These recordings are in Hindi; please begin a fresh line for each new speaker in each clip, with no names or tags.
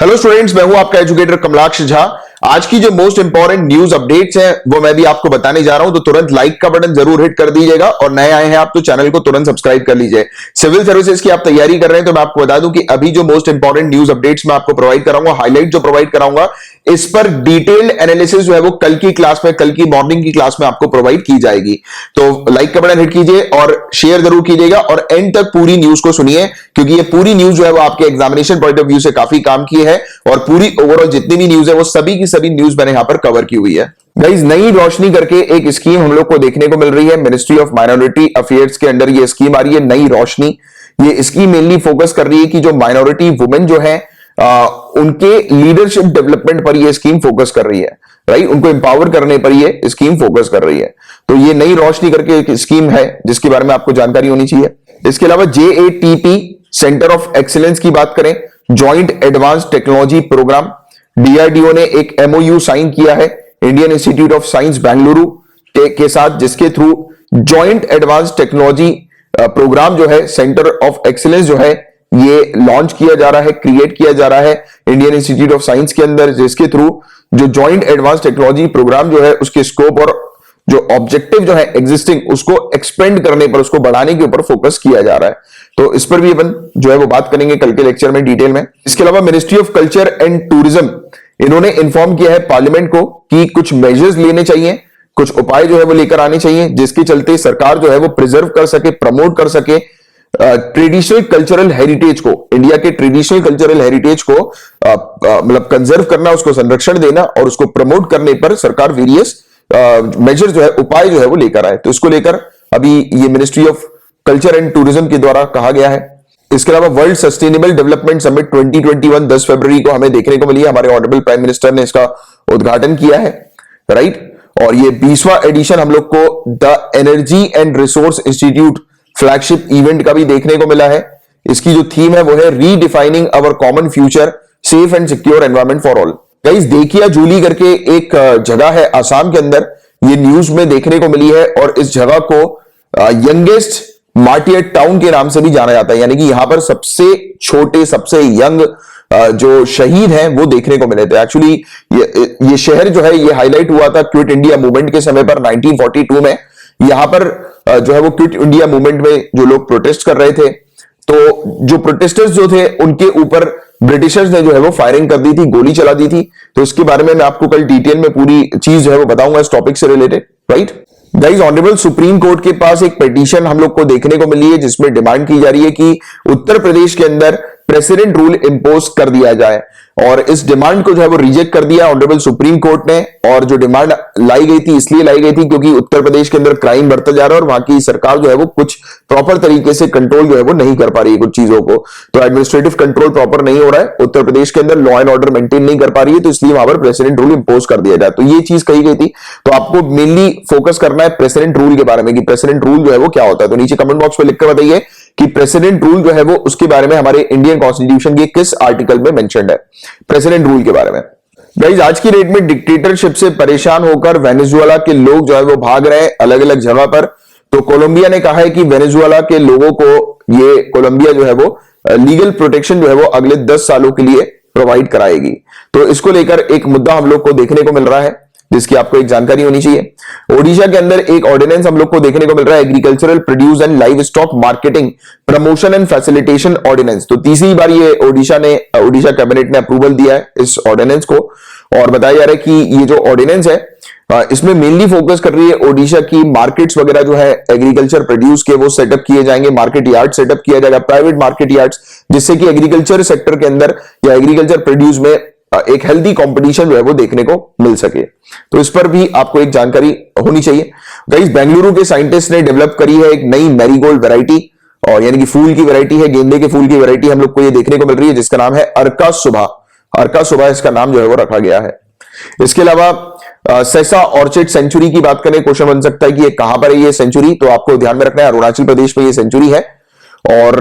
हेलो स्टूडेंट्स, मैं हूं आपका एजुकेटर कमलाक्ष झा। आज की जो मोस्ट इंपॉर्टेंट न्यूज अपडेट्स हैं वो मैं भी आपको बताने जा रहा हूं, तो तुरंत लाइक का बटन जरूर हिट कर दीजिएगा और नए आए हैं आप तो चैनल को तुरंत सब्सक्राइब कर लीजिए। सिविल सर्विसेज की आप तैयारी कर रहे हैं तो मैं आपको बता दूं कि अभी जो मोस्ट इंपॉर्टेंट न्यूज अपडेट्स मैं आपको प्रोवाइड कराऊंगा, हाईलाइट जो प्रोवाइड कराऊंगा, इस पर डिटेल्ड एनालिसिस जो है वो कल की क्लास में, कल की मॉर्निंग की क्लास में आपको प्रोवाइड की जाएगी। तो लाइक का बटन हिट कीजिए और शेयर जरूर कीजिएगा और एंड तक पूरी न्यूज को सुनिए, क्योंकि ये पूरी न्यूज जो है वो आपके एग्जामिनेशन पॉइंट ऑफ व्यू से काफी काम की है और पूरी ओवरऑल जितनी भी न्यूज है वो सभी की सभी न्यूज मैंने यहां पर कवर की हुई है। गाइस, नई रोशनी करके एक स्कीम हम लोग को देखने को मिल रही है। मिनिस्ट्री ऑफ माइनॉरिटी अफेयर्स के अंडर ये स्कीम आ रही है, नई रोशनी। ये स्कीम मेनली फोकस कर रही है कि जो माइनॉरिटी वुमेन जो है उनके लीडरशिप डेवलपमेंट पर ये स्कीम फोकस कर रही है, राइट। उनको एम्पावर करने पर ये स्कीम फोकस कर रही है। तो ये नई रोशनी करके एक स्कीम है जिसके बारे में आपको जानकारी होनी चाहिए। इसके अलावा JATP सेंटर ऑफ एक्सीलेंस की बात करें, joint advance technology program, DRDO ने एक MOU साइन किया है Indian Institute of Science Bengaluru के साथ, जिसके through joint advance technology program जो है, सेंटर ऑफ एक्सीलेंस जो है, ये लॉन्च किया जा रहा है, क्रिएट किया जा रहा है इंडियन इंस्टीट्यूट ऑफ साइंस के अंदर, जिसके थ्रू जो ज्वाइंट एडवांस टेक्नोलॉजी प्रोग्राम जो है उसके स्कोप और जो ऑब्जेक्टिव जो है एग्जिस्टिंग उसको एक्सपेंड करने पर, उसको बढ़ाने के ऊपर फोकस किया जा रहा है। तो इस पर भी अपन जो है वो बात करेंगे कल के लेक्चर में डिटेल में। इसके अलावा ministry of culture and tourism, इन्होंने इन्फॉर्म किया है पार्लियामेंट को कि कुछ मेजर्स लेने चाहिए, कुछ उपाय जो है वो लेकर आने चाहिए, जिसके चलते सरकार जो है वो प्रिजर्व कर सके, प्रमोट कर सके ट्रेडिशनल कल्चरल हेरिटेज को, इंडिया के ट्रेडिशनल कल्चरल हेरिटेज को मतलब कंजर्व करना, उसको संरक्षण देना और उसको प्रमोट करने पर सरकार वेरियस मेजर जो है, उपाय जो है वो लेकर आए। तो इसको लेकर अभी ये ministry of culture and tourism के द्वारा कहा गया है। इसके अलावा वर्ल्ड सस्टेनेबल डेवलपमेंट समिट 2021 10 फरवरी को हमें देखने को मिली है। हमारे ऑनरेबल प्राइम मिनिस्टर ने इसका उद्घाटन किया है, राइट। और ये 20वां एडिशन हम लोग को the energy and resource institute flagship event का भी देखने को मिला है। इसकी जो थीम है वो है redefining our common future, safe and secure environment for all. Guys, देखिया जूली करके एक जगह है आसाम के अंदर, ये न्यूज में देखने को मिली है और इस जगह को यंगेस्ट मार्टियर टाउन के नाम से भी जाना जाता है, यानी कि यहां पर सबसे छोटे, सबसे यंग जो शहीद हैं वो देखने को मिले थे। एक्चुअली ये शहर जो है ये हाईलाइट हुआ था क्विट इंडिया मूवमेंट के समय पर 1942 में। यहां पर जो है वो क्विट इंडिया मूवमेंट में जो लोग प्रोटेस्ट कर रहे थे, तो जो प्रोटेस्टर्स जो थे उनके ऊपर ब्रिटिशर्स ने जो है वो फायरिंग कर दी थी, गोली चला दी थी। तो इसके बारे में मैं आपको कल डिटेल में पूरी चीज जो है वो बताऊंगा इस टॉपिक से related, right. Guys, honourable supreme court के पास एक पिटीशन हम लोग को देखने को मिली है जिसमें डिमांड की जा रही है कि उत्तर प्रदेश के अंदर प्रेसिडेंट रूल इंपोज कर दिया जाए, और इस डिमांड को जो है वो रिजेक्ट कर दिया ऑनरेबल सुप्रीम कोर्ट ने। और जो डिमांड लाई गई थी इसलिए लाई गई थी क्योंकि उत्तर प्रदेश के अंदर क्राइम बढ़ता जा रहा है और वहां की सरकार जो है वो कुछ प्रॉपर तरीके से कंट्रोल जो है वो नहीं कर पा रही है कुछ चीजों को। तो एडमिनिस्ट्रेटिव कंट्रोल प्रॉपर नहीं हो रहा है, उत्तर प्रदेश के अंदर लॉ एंड ऑर्डर मेंटेन नहीं कर पा रही है, तो इसलिए वहां पर प्रेसिडेंट रूल इंपोज कर दिया जाए। तो ये चीज कही गई थी। तो आपको मेनली फोकस करना है प्रेसिडेंट रूल के बारे में कि प्रेसिडेंट रूल जो है वो क्या होता है। तो नीचे कमेंट बॉक्स में लिखकर बताइए कि प्रेसिडेंट रूल जो है वो उसके बारे में हमारे इंडियन कॉन्स्टिट्यूशन के किस आर्टिकल में मेंशन्ड है प्रेसिडेंट रूल के बारे में। गाइस, आज की डेट में डिक्टेटरशिप से परेशान होकर वेनेजुएला के लोग जो है वो भाग रहे हैं अलग अलग जगह पर। तो कोलंबिया ने कहा है कि वेनेजुएला के लोगों को ये कोलंबिया जो है वो लीगल प्रोटेक्शन जो है वो अगले 10 सालों के लिए प्रोवाइड कराएगी। तो इसको लेकर एक मुद्दा हम लोग को देखने को मिल रहा है जिसकी आपको एक जानकारी होनी चाहिए। ओडिशा के अंदर एक ऑर्डिनेंस हम लोग को देखने को मिल रहा है, agricultural produce and livestock marketing promotion and facilitation ordinance. तो तीसरी बार ये ओडिशा कैबिनेट ने अप्रूवल दिया है इस ऑर्डिनेंस को, और बताया जा रहा है कि ये जो ऑर्डिनेंस है इसमें मेनली फोकस कर रही है ओडिशा की मार्केट्स वगैरह जो है एग्रीकल्चर प्रोड्यूस के, वो सेटअप किए जाएंगे, मार्केट यार्ड सेटअप किया जाएगा, प्राइवेट मार्केट यार्ड्स, जिससे कि एग्रीकल्चर सेक्टर के अंदर या एग्रीकल्चर प्रोड्यूस में एक हेल्दी कंपटीशन जो है वो देखने को मिल सके। तो इस पर भी आपको एक जानकारी होनी चाहिए। गाइस, बेंगलुरु के साइंटिस्ट ने डेवलप करी है एक नई मैरीगोल्ड वैरायटी, और यानी कि फूल की वैरायटी है, गेंदे के फूल की वैरायटी हम लोग को ये देखने को मिल रही है जिसका नाम है अर्का सुबह। अर्का सुबह इसका नाम जो है वो रखा गया है। इसके अलावा सैसा ऑर्चिड सेंचुरी की बात करें, क्वेश्चन बन सकता है कि ये कहां पर है ये सेंचुरी, तो आपको ध्यान में रखना है अरुणाचल प्रदेश में ये सेंचुरी है। और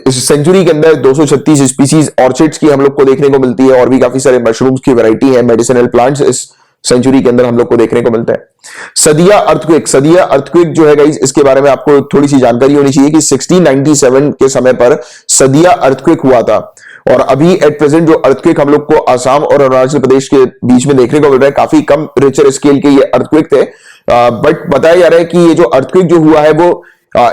इस सेंचुरी के अंदर 236 स्पीसीज ऑर्चिड्स की हम लोग को देखने को मिलती है, और भी काफी सारे मशरूम्स की वैरायटी है, मेडिसिनल प्लांट्स इस सेंचुरी के अंदर हम लोग को देखने को मिलता है। सदिया अर्थक्वेक जो है गाइस, इसके बारे में आपको थोड़ी सी जानकारी होनी चाहिए कि 1697 के समय पर सदिया अर्थक्वेक हुआ था, और अभी एट प्रेजेंट जो अर्थक्वेक हम लोग को आसाम और अरुणाचल प्रदेश के बीच में देखने को मिल रहा है, काफी कम रिचर स्केल के ये अर्थक्वेक थे, बट बताया जा रहा है कि ये जो अर्थक्वेक जो हुआ है वो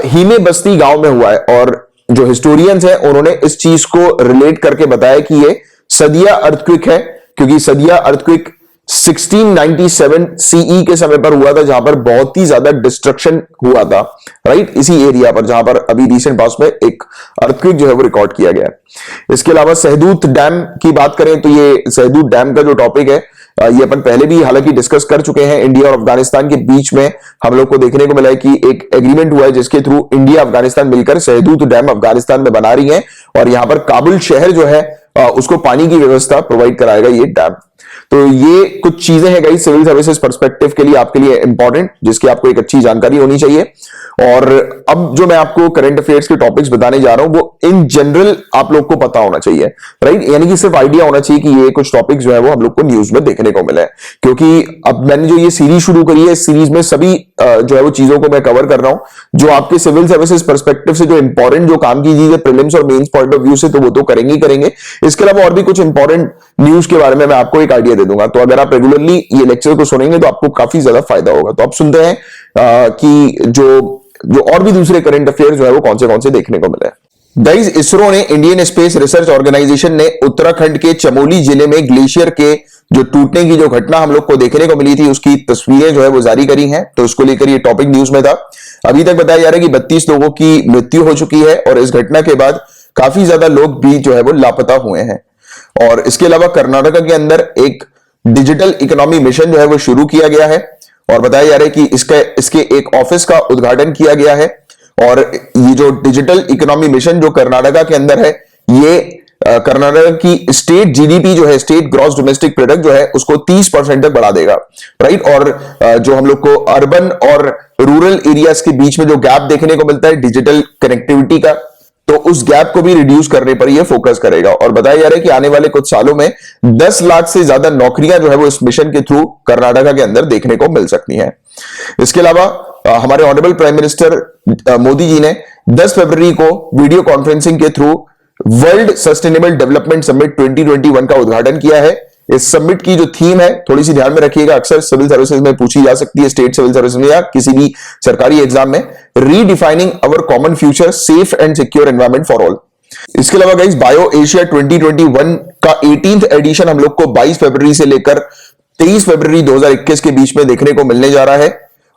हीमे बस्ती गांव में हुआ है। और जो हिस्टोरियंस है उन्होंने इस चीज को रिलेट करके बताया कि ये सदिया अर्थक्वेक है, क्योंकि सदिया अर्थक्वेक 1697 सीई के समय पर हुआ था, जहां पर बहुत ही ज्यादा डिस्ट्रक्शन हुआ था, राइट, इसी एरिया पर जहां पर अभी रिसेंट पास में एक अर्थक्वेक जो है वो रिकॉर्ड किया गया है। इसके अलावा सहदूत डैम की बात करें तो ये सहदूत डैम का जो टॉपिक है ये अपन पहले भी हालांकि डिस्कस कर चुके हैं। इंडिया और अफगानिस्तान के बीच में हम लोग को देखने को मिला है कि एक एग्रीमेंट हुआ है जिसके थ्रू इंडिया अफगानिस्तान मिलकर सहदूत डैम अफगानिस्तान में बना रही है, और यहां पर काबुल शहर जो है उसको पानी की व्यवस्था प्रोवाइड कराएगा ये डैम। तो ये कुछ चीजें हैं गाइस सिविल सर्विसेज पर्सपेक्टिव के लिए आपके लिए इंपॉर्टेंट, जिसकी आपको एक अच्छी जानकारी होनी चाहिए। और अब जो मैं आपको करंट अफेयर्स के टॉपिक्स बताने जा रहा हूं वो इन जनरल आप लोग को पता होना चाहिए, राइट, यानी कि सिर्फ आइडिया होना चाहिए कि ये कुछ टॉपिक्स जो है वो हम लोग को न्यूज में देखने को मिले, क्योंकि अब मैंने जो ये सीरीज शुरू करी है इस सीरीज में सभी जो है वो चीजों को मैं कवर कर रहा हूं जो आपके सिविल सर्विसेज पर्सपेक्टिव से जो इंपॉर्टेंट जो काम की चीज है प्रीलिम्स और मेंस पॉइंट ऑफ व्यू से, तो वो तो करेंगे ही करेंगे। इसके अलावा और भी कुछ इंपॉर्टेंट न्यूज के बारे में मैं आपको एक आइडिया दे दूंगा, तो अगर आप रेगुलरली ये लेक्चर को सुनेंगे तो आपको काफी ज्यादा फायदा होगा। तो आप सुनते हैं कि जो और भी दूसरे करंट अफेयर जो है वो कौन से देखने को मिले। गाइस, इसरो ने, इंडियन स्पेस रिसर्च ऑर्गेनाइजेशन ने उत्तराखंड के चमोली जिले में ग्लेशियर के जो टूटने की जो घटना हम लोग को देखने को मिली थी उसकी तस्वीरें जो है वो जारी करी हैं, तो उसको लेकर ये टॉपिक न्यूज में था। अभी तक बताया जा रहा है कि 32 लोगों की मृत्यु हो चुकी है और इस घटना के बाद काफी ज्यादा लोग भी जो है वो लापता हुए हैं। और इसके अलावा कर्नाटक के अंदर एक डिजिटल इकोनॉमी मिशन जो है वो शुरू किया गया है, और बताया जा रहा है कि इसके एक ऑफिस का उद्घाटन किया गया है। और ये जो डिजिटल इकोनॉमी मिशन जो कर्नाटक के अंदर है, ये कर्नाटक की स्टेट जीडीपी जो है, स्टेट ग्रॉस डोमेस्टिक प्रोडक्ट जो है, उसको 30% तक बढ़ा देगा, राइट। और जो हम लोग को अर्बन और रूरल एरियाज के बीच में जो गैप देखने को मिलता है डिजिटल कनेक्टिविटी का, तो उस गैप को भी रिड्यूस करने पर यह फोकस करेगा। और बताया जा रहा है कि आने वाले कुछ सालों में 10 लाख से ज्यादा नौकरियां जो है वो इस मिशन के थ्रू कर्नाटक के अंदर देखने को मिल सकती हैं। इसके अलावा हमारे honourable prime minister Modi ji ने 10 फरवरी को वीडियो कॉन्फ्रेंसिंग के through world sustainable development summit 2021 का उद्घाटन किया है। इस समिट की जो थीम है थोड़ी सी ध्यान में रखिएगा, अक्सर सिविल सर्विसेज में पूछी जा सकती है, स्टेट सिविल सर्विस में या किसी भी सरकारी एग्जाम में, redefining our common future safe and secure environment for all. इसके अलावा गाइस, बायो एशिया 2021 का 18th एडिशन हम लोग को 22 फरवरी से लेकर 23 फरवरी 2021 के बीच में देखने को मिलने जा रहा है,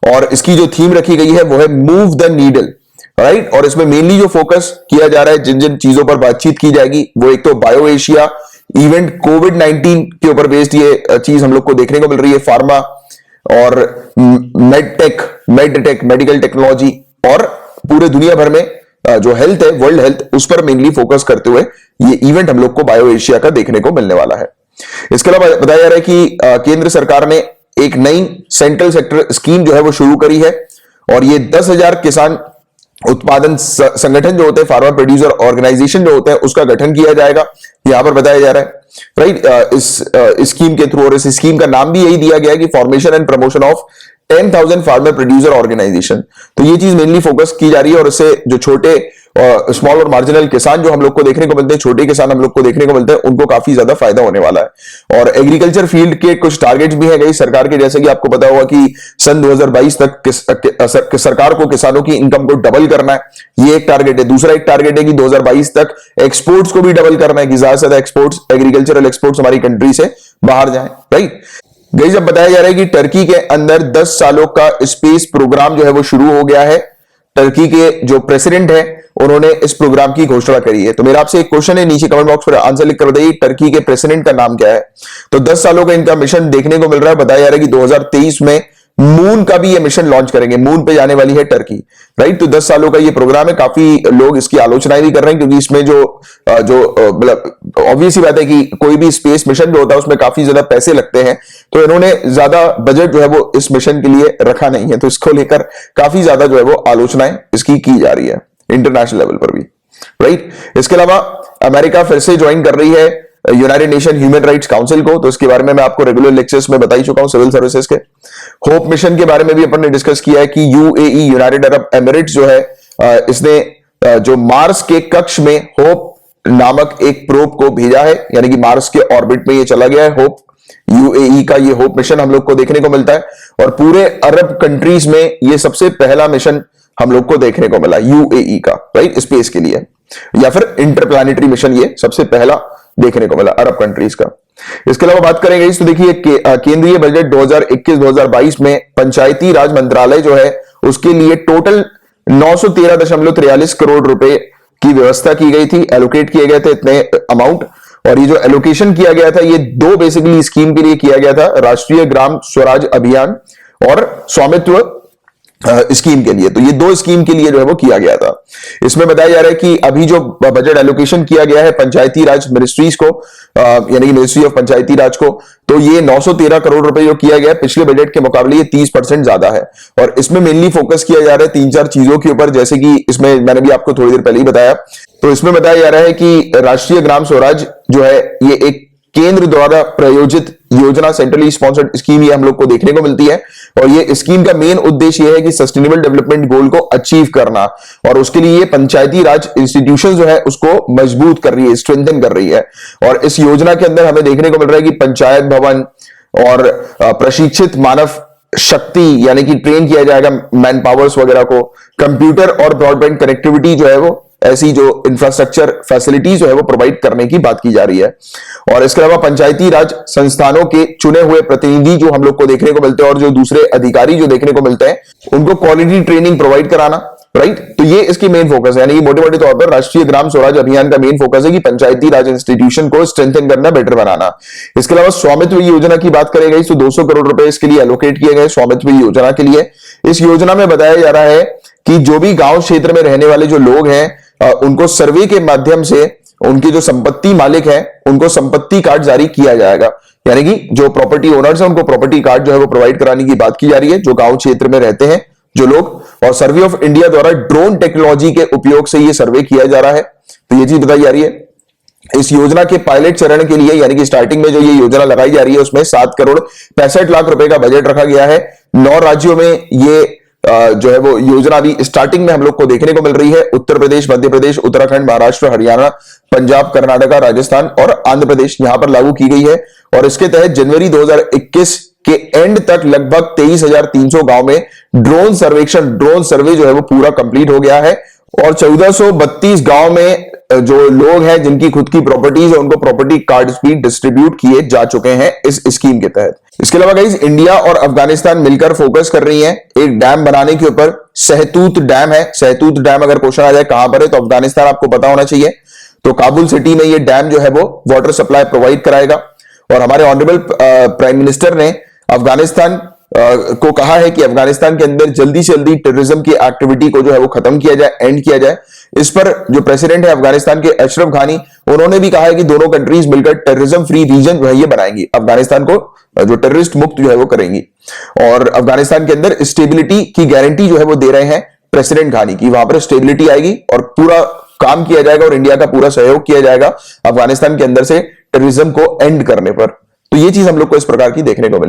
और इसकी जो थीम रखी गई है वो है मूव द नीडल, राइट। और इसमें मेनली जो फोकस किया जा रहा है, जिन जिन चीजों पर बातचीत की जाएगी, वो एक तो बायो एशिया इवेंट, कोविड-19 के ऊपर बेस्ड ये चीज हम लोग को देखने को मिल रही है, फार्मा और मेडटेक मेडिकल टेक्नोलॉजी, और पूरे दुनिया भर में जो हेल्थ है, वर्ल्ड हेल्थ, उस पर मेनली फोकस करते हुए ये इवेंट हम लोग को बायो एशिया का देखने को मिलने वाला है। इसके अलावा बताया जा रहा है कि केंद्र सरकार ने एक नई सेंट्रल सेक्टर स्कीम जो है वो शुरू करी है, और ये 10,000 किसान उत्पादन संगठन जो होते हैं, फार्मर प्रोड्यूसर ऑर्गेनाइजेशन जो होते हैं, उसका गठन किया जाएगा, यहां पर बताया जा रहा है, राइट। इस स्कीम के थ्रू, और इस स्कीम का नाम भी यही दिया गया है कि formation and promotion of 10,000 farmer producer organisation. तो ये चीज मेनली फोकस की जा रही है, और इससे जो छोटे स्मॉल और मार्जिनल किसान जो हम लोग को देखने को मिलते हैं, छोटे किसान हम लोग को देखने को मिलते हैं, उनको काफी ज्यादा फायदा होने वाला है। और एग्रीकल्चर फील्ड के कुछ टारगेट्स भी हैं गई सरकार के, जैसे कि आपको पता होगा कि सन 2022 तक सरकार को किसानों की इनकम को डबल करना है, ये एक टारगेट है। दूसरा एक टारगेट है कि 2022 तक एक्सपोर्ट्स को भी डबल करना है, कि ज्यादा से ज्यादा एक्सपोर्ट्स, एग्रीकल्चरल एक्सपोर्ट्स हमारी कंट्री से बाहर जाए, राइट। गई जब बताया जा रहा है कि टर्की के अंदर 10 सालों का स्पेस प्रोग्राम जो है वो शुरू हो गया है। टर्की के जो प्रेसिडेंट है उन्होंने इस प्रोग्राम की घोषणा करी है। तो मेरा आपसे एक क्वेश्चन है, नीचे कमेंट बॉक्स पर आंसर लिखकर बताइए टर्की के प्रेसिडेंट का नाम क्या है। तो 10 सालों का इनका मिशन देखने को मिल रहा है। बताया जा रहा है कि 2023 में मून का भी ये मिशन लॉन्च करेंगे, मून पे जाने वाली है टर्की, राइट। तो 10 सालों का ये प्रोग्राम है, काफी लोग इसकी आलोचनाएं भी कर रहे हैं, क्योंकि इसमें जो मतलब ऑब्वियस ही बात है कि कोई भी स्पेस मिशन जो होता है उसमें काफी ज्यादा पैसे लगते हैं, तो इन्होंने ज्यादा बजट जो है वो इस मिशन के लिए रखा नहीं है। तो इसको लेकर काफी ज्यादा जो है वो आलोचनाएं इसकी की जा रही है इंटरनेशनल लेवल पर भी, राइट। इसके अलावा अमेरिका फिर से ज्वाइन कर रही है United nation human rights council को, तो इसके बारे में मैं आपको रेगुलर लेक्चर्स में बता ही चुका हूं सिविल सर्विसेज के। होप मिशन के बारे में भी अपन ने डिस्कस किया है कि यूएई यूनाइटेड अरब एमिरेट्स जो है इसने जो मार्स के कक्ष में होप नामक एक प्रोब को भेजा है, यानी कि मार्स के ऑर्बिट में ये चला गया है। होप यूएई का ये होप मिशन हम लोग को देखने को मिलता है और पूरे अरब कंट्रीज में ये सबसे पहला मिशन हम लोग को देखने को मिला यूएई का, राइट, स्पेस के लिए, या फिर इंटरप्लैनेटरी मिशन ये सबसे पहला देखने को मिला अरब कंट्रीज का। इसके अलावा बात करेंगे तो देखिए केंद्रीय बजट 2021-2022 में पंचायती राज मंत्रालय जो है उसके लिए टोटल 913.43 करोड़ रुपए की व्यवस्था की गई थी, एलोकेट किए गए थे इतने अमाउंट। और ये जो एलोकेशन किया गया था ये दो बेसिकली स्कीम के लिए किया गया था, राष्ट्रीय ग्राम स्वराज अभियान और स्वामित्व स्कीम के लिए। तो ये दो स्कीम के लिए जो है वो किया गया था। इसमें बताया जा रहा है कि अभी जो बजट एलोकेशन किया गया है पंचायती राज मिनिस्ट्रीज को, यानी कि मिनिस्ट्री ऑफ पंचायती राज को, तो ये 913 करोड़ रुपए जो किया गया पिछले बजट के मुकाबले ये 30% ज्यादा है। और इसमें मेनली फोकस किया जा रहा है 3-4 चीजों के ऊपर, जैसे कि इसमें मैंने भी आपको थोड़ी देर पहले ही बताया। तो इसमें बताया जा रहा है कि राष्ट्रीय ग्राम स्वराज जो है ये एक केंद्र द्वारा प्रायोजित योजना, सेंट्रली स्पॉन्सर्ड स्कीम ये हम लोग को देखने को मिलती है। और ये स्कीम का मेन उद्देश्य ये है कि सस्टेनेबल डेवलपमेंट गोल को अचीव करना, और उसके लिए ये पंचायती राज इंस्टीट्यूशन जो है उसको मजबूत कर रही है, स्ट्रेंथन कर रही है। और इस योजना के अंदर हमें देखने को मिल रहा है कि पंचायत भवन और प्रशिक्षित मानव शक्ति, यानी कि ट्रेन किया जाएगा मैन पावर्स वगैरह को, कंप्यूटर और ब्रॉडबैंड कनेक्टिविटी जो है वो ऐसी जो इंफ्रास्ट्रक्चर फैसिलिटीज जो है वो प्रोवाइड करने की बात की जा रही है। और इसके अलावा पंचायती राज संस्थानों के चुने हुए प्रतिनिधि जो हम लोग को देखने को मिलते हैं और जो दूसरे अधिकारी जो देखने को मिलते हैं उनको क्वालिटी ट्रेनिंग प्रोवाइड कराना, राइट। तो ये इसकी मेन फोकस है, यानी कि मोटे मोटे तौर पर राष्ट्रीय ग्राम स्वराज अभियान का मेन फोकस है कि पंचायती राज इंस्टीट्यूशन को स्ट्रेंथन करना, बेटर बनाना। इसके अलावा स्वामित्व योजना की बात करें गई तो 200 करोड़ रुपए इसके लिए एलोकेट किए गए स्वामित्व योजना के लिए। इस योजना में बताया जा रहा है कि जो भी गांव क्षेत्र में रहने वाले जो लोग हैं उनको सर्वे के माध्यम से उनकी जो संपत्ति मालिक है उनको संपत्ति कार्ड जारी किया जाएगा, यानी कि जो प्रॉपर्टी ओनर्स हैं उनको प्रॉपर्टी कार्ड जो है वो प्रोवाइड कराने की बात की जा रही है, जो गांव क्षेत्र में रहते हैं जो लोग। और सर्वे ऑफ इंडिया द्वारा ड्रोन टेक्नोलॉजी के उपयोग से ये सर्वे किया जा रहा है, तो ये चीज बताई जा रही है। इस योजना के पायलट चरण के लिए, यानी कि स्टार्टिंग में जो ये योजना लगाई जा रही है उसमें 7 करोड़ 65 लाख रुपए का बजट रखा गया है। 9 राज्यों में ये जो है वो योजना अभी स्टार्टिंग में हम लोग को देखने को मिल रही है। उत्तर प्रदेश, मध्य प्रदेश, उत्तराखंड, महाराष्ट्र, हरियाणा, पंजाब, कर्नाटका, राजस्थान और आंध्र प्रदेश यहां पर लागू की गई है। और इसके तहत जनवरी 2021 के एंड तक लगभग 23,300 गांव में ड्रोन सर्वेक्षण, ड्रोन सर्वे जो है वो पूरा कंप्लीट हो गया है। और 1432 गांव में जो लोग हैं जिनकी खुद की प्रॉपर्टीज है उनको प्रॉपर्टी कार्ड्स भी डिस्ट्रीब्यूट किए जा चुके हैं इस स्कीम के तहत। इसके अलावा गाइस इंडिया और अफगानिस्तान मिलकर फोकस कर रही हैं एक डैम बनाने के ऊपर। सहतूत डैम है। सहतूत डैम अगर क्वेश्चन आ जाए कहां पर है तो अफगानिस्तान आपको पता होना चाहिए। तो काबुल सिटी में ये डैम जो है वो वाटर सप्लाई प्रोवाइड कराएगा। और हमारे ऑनरेबल प्राइम मिनिस्टर ने अफगानिस्तान को कहा है कि अफगानिस्तान के अंदर जल्दी से जल्दी टेररिज्म की एक्टिविटी को जो है वो खत्म किया जाए, एंड किया जाए। इस पर जो प्रेसिडेंट है अफगानिस्तान के अशरफ घानी, उन्होंने भी कहा है कि दोनों कंट्रीज मिलकर टेररिज्म फ्री रीजन जो है ये बनाएंगी, अफगानिस्तान को जो टेररिस्ट मुक्त जो है वो करेंगी। और अफगानिस्तान के अंदर स्टेबिलिटी की गारंटी जो है वो दे रहे हैं प्रेसिडेंट घानी की, वहां पर स्टेबिलिटी आएगी और पूरा काम किया जाएगा और इंडिया का पूरा सहयोग किया जाएगा अफगानिस्तान के अंदर से टेररिज्म को एंड करने पर। तो ये चीज हम लोग को इस प्रकार की देखने को मिली।